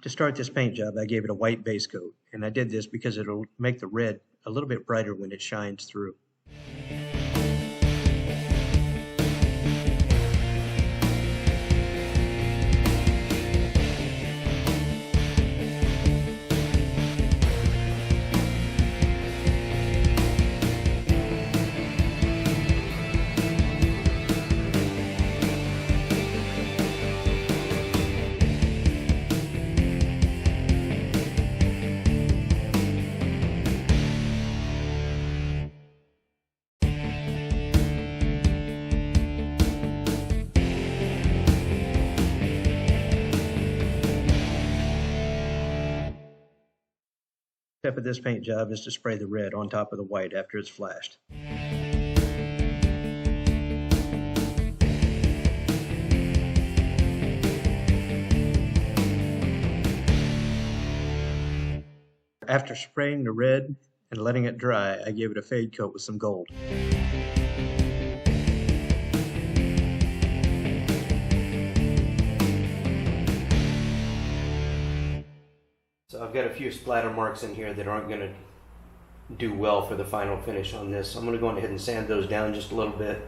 To start this paint job, I gave it a white base coat, and I did this because it'll make the red a little bit brighter when it shines through. Step of this paint job is to spray the red on top of the white after it's flashed. After spraying the red and letting it dry, I gave it a fade coat with some gold. So I've got a few splatter marks in here that aren't going to do well for the final finish on this. So I'm going to go ahead and sand those down just a little bit.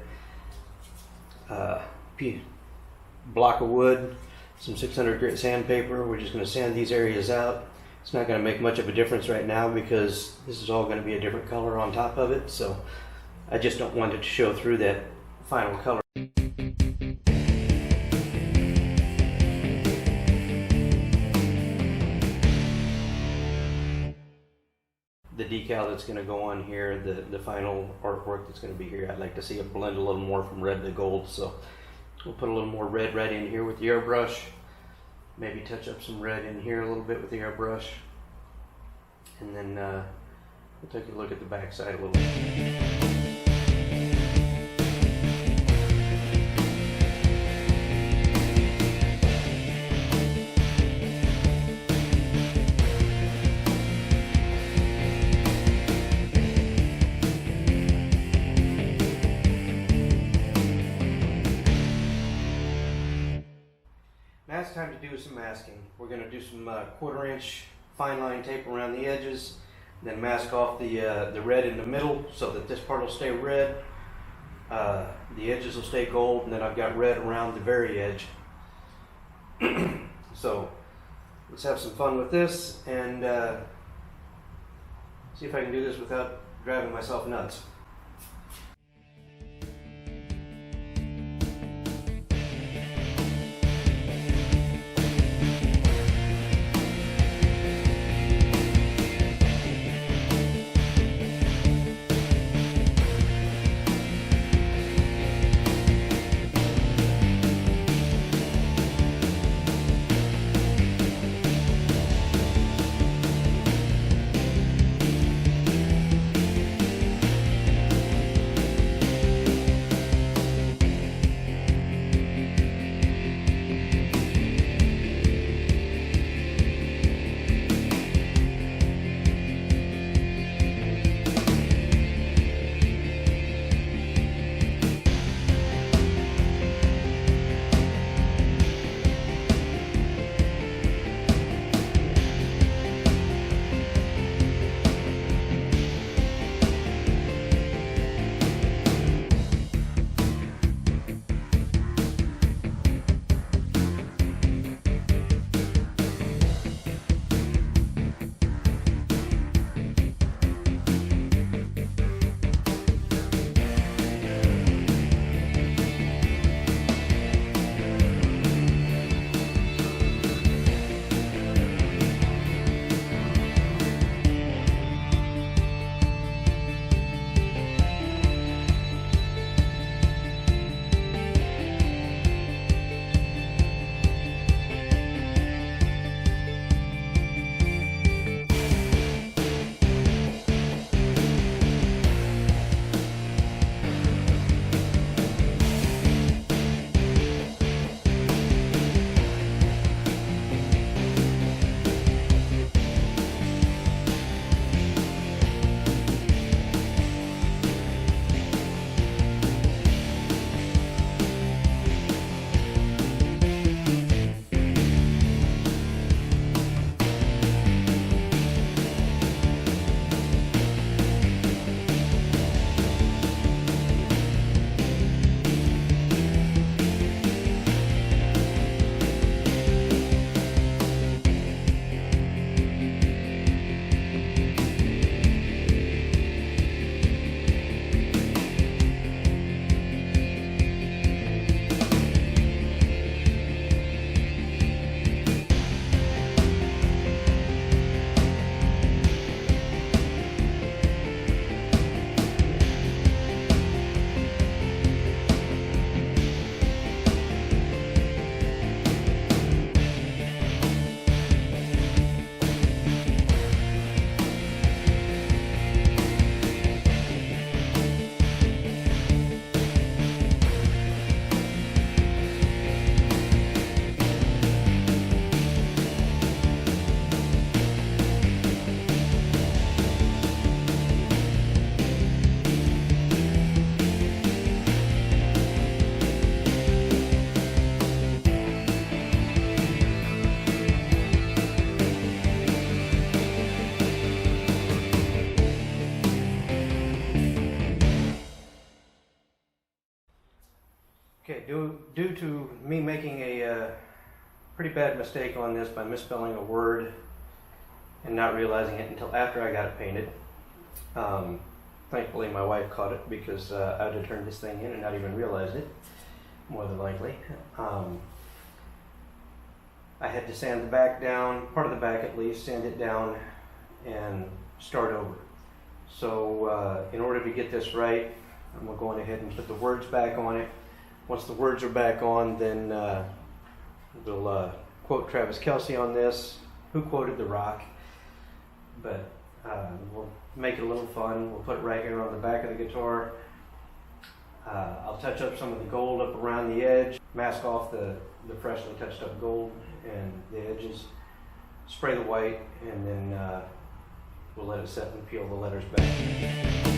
Block of wood, some 600 grit sandpaper. We're just going to sand these areas out. It's not going to make much of a difference right now because this is all going to be a different color on top of it. So I just don't want it to show through that final color. The decal that's going to go on here, the final artwork that's going to be here, I'd like to see it blend a little more from red to gold. So we'll put a little more red right in here with the airbrush. Maybe touch up some red in here a little bit with the airbrush. And then we'll take a look at the back side a little bit. Now it's time to do some masking. We're going to do some 1/4 inch fine line tape around the edges, then mask off the red in the middle so that this part will stay red, the edges will stay gold, and then I've got red around the very edge. So let's have some fun with this and see if I can do this without driving myself nuts. due to me making a pretty bad mistake on this by misspelling a word and not realizing it until after I got it painted. Thankfully my wife caught it because I'd have turned this thing in and not even realized it, more than likely. I had to sand the back down, part of the back at least, sand it down and start over. So in order to get this right, I'm going to go ahead and put the words back on it. Once the words are back on, then we'll quote Travis Kelce on this, who quoted The Rock. But we'll make it a little fun. We'll put it right here on the back of the guitar. I'll touch up some of the gold up around the edge, mask off the freshly touched up gold and the edges, spray the white, and then we'll let it set and peel the letters back.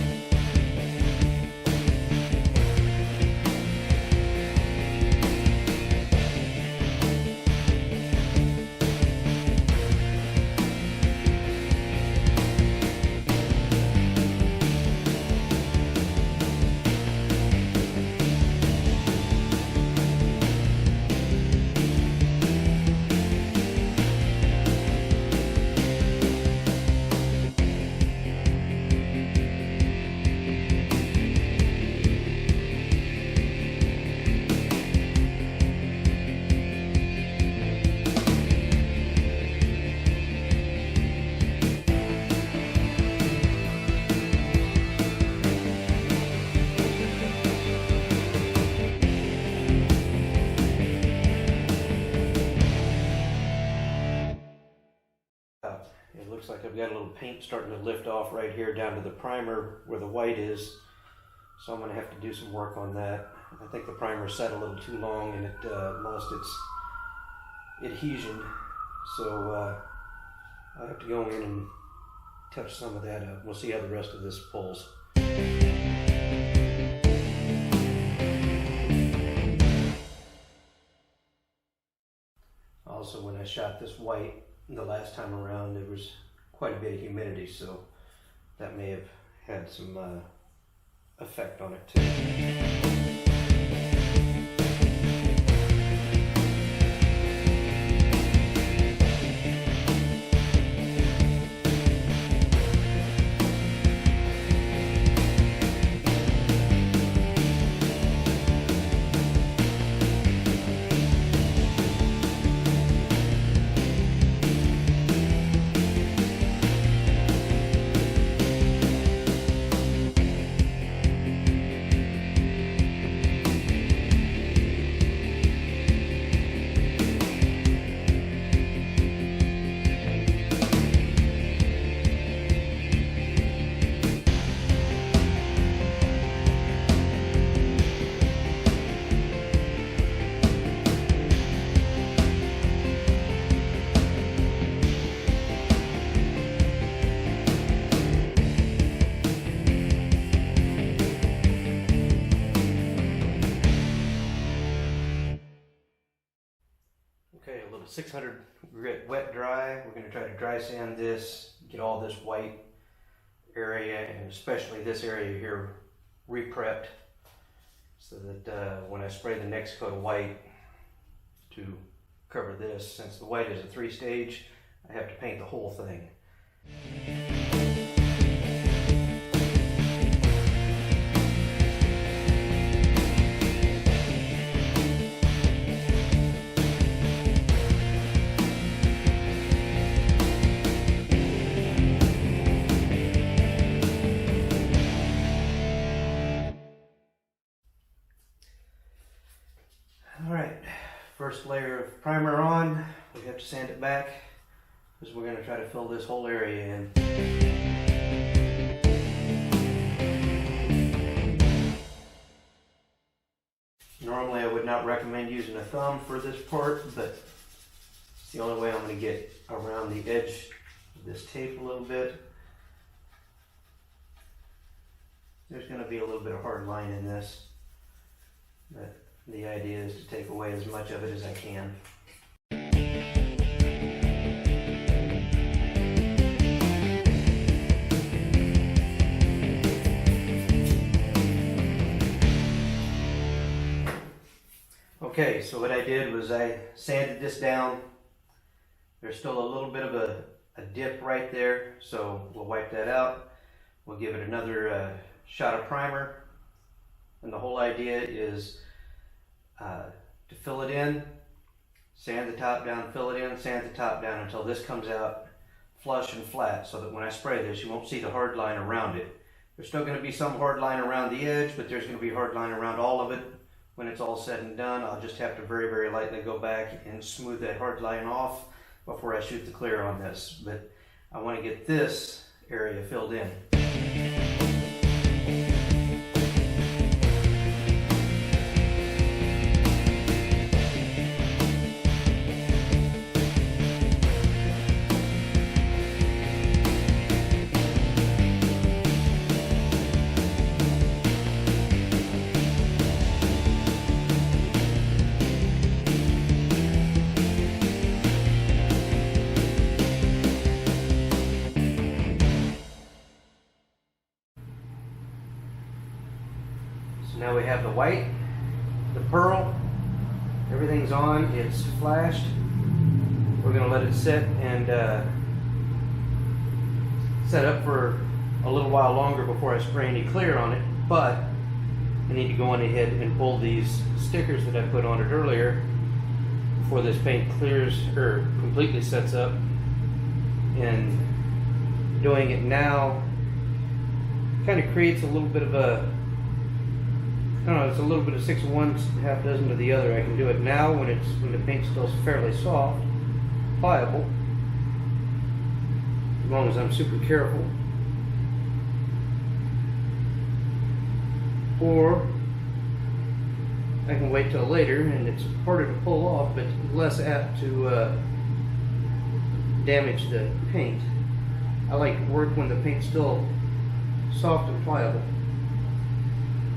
It looks like I've got a little paint starting to lift off right here down to the primer where the white is. So I'm going to have to do some work on that. I think the primer set a little too long and it lost its adhesion. So I have to go in and touch some of that up. We'll see how the rest of this pulls. Also, when I shot this white the last time around, there was quite a bit of humidity, so that may have had some effect on it too. Okay, a little 600 grit wet dry. We're going to try to dry sand this, get all this white area and especially this area here re-prepped so that when I spray the next coat of white to cover this, since the white is a 3-stage, I have to paint the whole thing. Alright, first layer of primer on. We have to sand it back because we're going to try to fill this whole area in. Normally I would not recommend using a thumb for this part, but it's the only way I'm going to get around the edge of this tape a little bit. There's going to be a little bit of hard line in this, but the idea is to take away as much of it as I can. Okay, so what I did was I sanded this down. There's still a little bit of a dip right there, so we'll wipe that out. We'll give it another shot of primer. And the whole idea is to fill it in, sand the top down, fill it in, sand the top down until this comes out flush and flat, so that when I spray this, you won't see the hard line around it. There's still going to be some hard line around the edge, but there's going to be hard line around all of it. When it's all said and done, I'll just have to very, very lightly go back and smooth that hard line off before I shoot the clear on this. But I want to get this area filled in. Now we have the white, the pearl, everything's on, it's flashed. We're going to let it sit and set up for a little while longer before I spray any clear on it, but I need to go on ahead and pull these stickers that I put on it earlier before this paint clears or completely sets up. And doing it now kind of creates a little bit of a, I don't know, it's a little bit of 6 of one, half dozen of the other. I can do it now when the paint's still fairly soft, pliable, as long as I'm super careful. Or I can wait till later, and it's harder to pull off, but less apt to damage the paint. I like to work when the paint's still soft and pliable,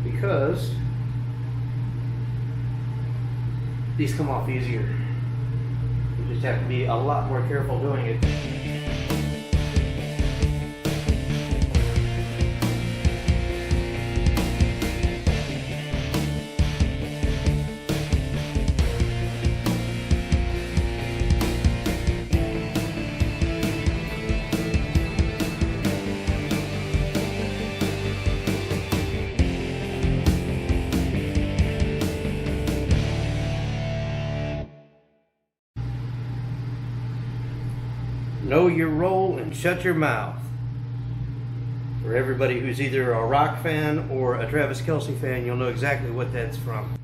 because these come off easier. You just have to be a lot more careful doing it. Know your role and shut your mouth. For everybody who's either a rock fan or a Travis Kelce fan, you'll know exactly what that's from.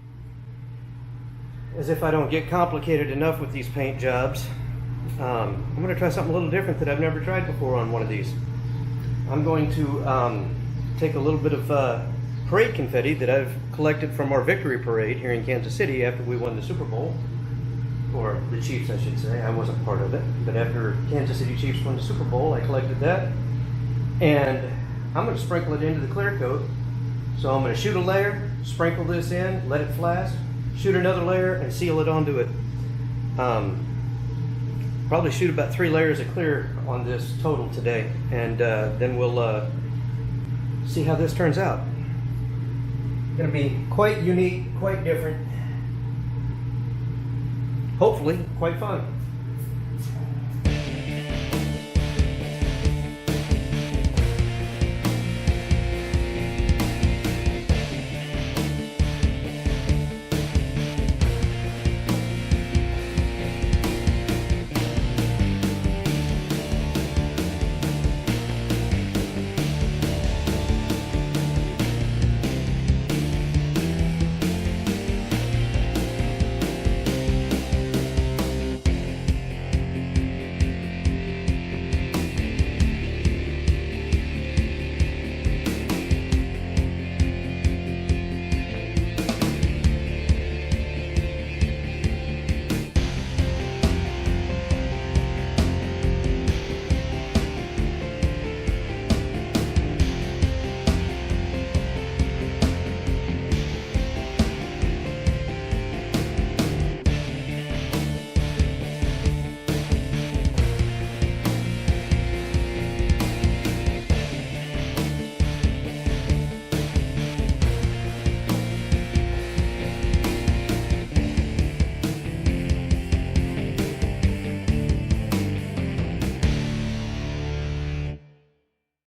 As if I don't get complicated enough with these paint jobs, I'm going to try something a little different that I've never tried before on one of these. I'm going to take a little bit of parade confetti that I've collected from our victory parade here in Kansas City after we won the Super Bowl. Or the Chiefs, I should say. I wasn't part of it. But after Kansas City Chiefs won the Super Bowl, I collected that. And I'm going to sprinkle it into the clear coat. So I'm going to shoot a layer, sprinkle this in, let it flash, shoot another layer, and seal it onto it. Probably shoot about 3 layers of clear on this total today. And then we'll see how this turns out. Going to be quite unique, quite different. Hopefully, quite fun.